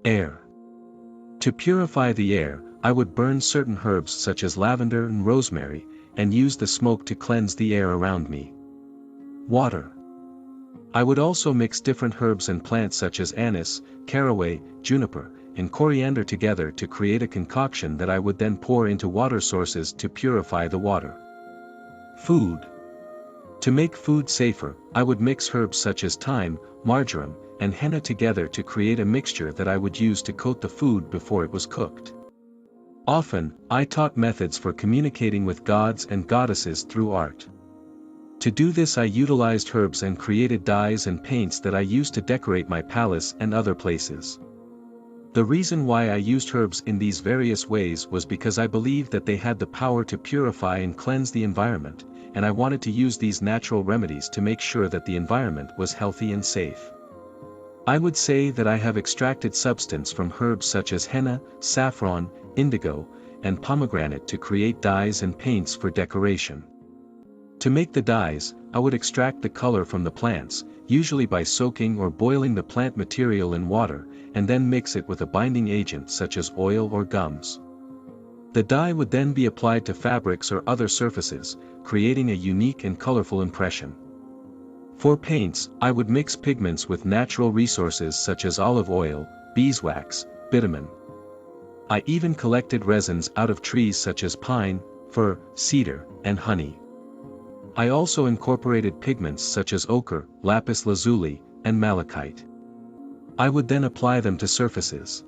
Air. To purify the air, I would burn certain herbs such as lavender and rosemary, and use the smoke to cleanse the air around me. Water. I would also mix different herbs and plants such as anise, caraway, juniper, and coriander together to create a concoction that I would then pour into water sources to purify the water. Food. To make food safer, I would mix herbs such as thyme, marjoram, and henna together to create a mixture that I would use to coat the food before it was cooked. Often, I taught methods for communicating with gods and goddesses through art. To do this I utilized herbs and created dyes and paints that I used to decorate my palace and other places. The reason why I used herbs in these various ways was because I believed that they had the power to purify and cleanse the environment, and I wanted to use these natural remedies to make sure that the environment was healthy and safe. I would say that I have extracted substance from herbs such as henna, saffron, indigo, and pomegranate to create dyes and paints for decoration. To make the dyes, I would extract the color from the plants, usually by soaking or boiling the plant material in water, and then mix it with a binding agent such as oil or gums. The dye would then be applied to fabrics or other surfaces, creating a unique and colorful impression. For paints, I would mix pigments with natural resources such as olive oil, beeswax, bitumen. I even collected resins out of trees such as pine, fir, cedar, and honey. I also incorporated pigments such as ochre, lapis lazuli, and malachite. I would then apply them to surfaces.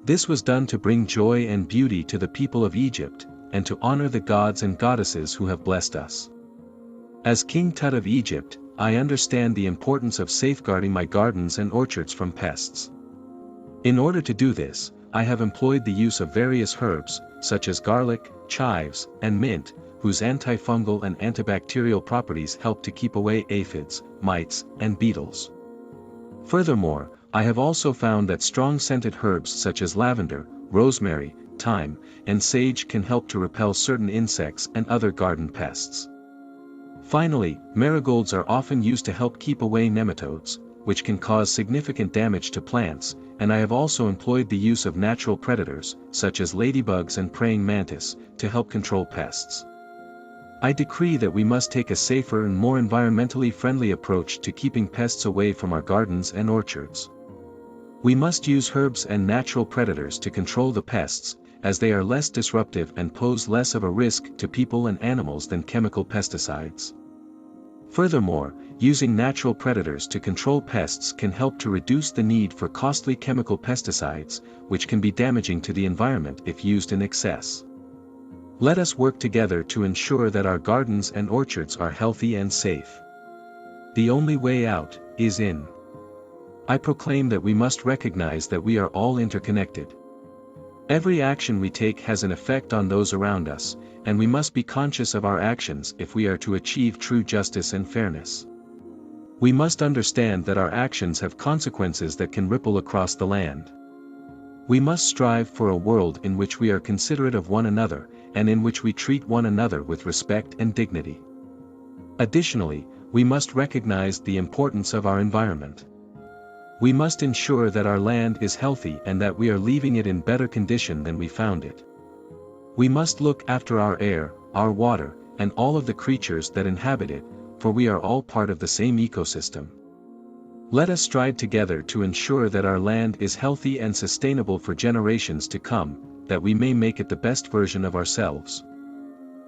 This was done to bring joy and beauty to the people of Egypt, and to honor the gods and goddesses who have blessed us. As King Tut of Egypt, I understand the importance of safeguarding my gardens and orchards from pests. In order to do this, I have employed the use of various herbs, such as garlic, chives, and mint, whose antifungal and antibacterial properties help to keep away aphids, mites, and beetles. Furthermore, I have also found that strong scented herbs such as lavender, rosemary, thyme, and sage can help to repel certain insects and other garden pests. Finally, marigolds are often used to help keep away nematodes, which can cause significant damage to plants, and I have also employed the use of natural predators, such as ladybugs and praying mantis, to help control pests. I decree that we must take a safer and more environmentally friendly approach to keeping pests away from our gardens and orchards. We must use herbs and natural predators to control the pests, as they are less disruptive and pose less of a risk to people and animals than chemical pesticides. Furthermore, using natural predators to control pests can help to reduce the need for costly chemical pesticides, which can be damaging to the environment if used in excess. Let us work together to ensure that our gardens and orchards are healthy and safe. The only way out is in. I proclaim that we must recognize that we are all interconnected. Every action we take has an effect on those around us, and we must be conscious of our actions if we are to achieve true justice and fairness. We must understand that our actions have consequences that can ripple across the land. We must strive for a world in which we are considerate of one another, and in which we treat one another with respect and dignity. Additionally, we must recognize the importance of our environment. We must ensure that our land is healthy and that we are leaving it in better condition than we found it. We must look after our air, our water, and all of the creatures that inhabit it, for we are all part of the same ecosystem. Let us strive together to ensure that our land is healthy and sustainable for generations to come, that we may make it the best version of ourselves.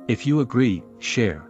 If you agree, share.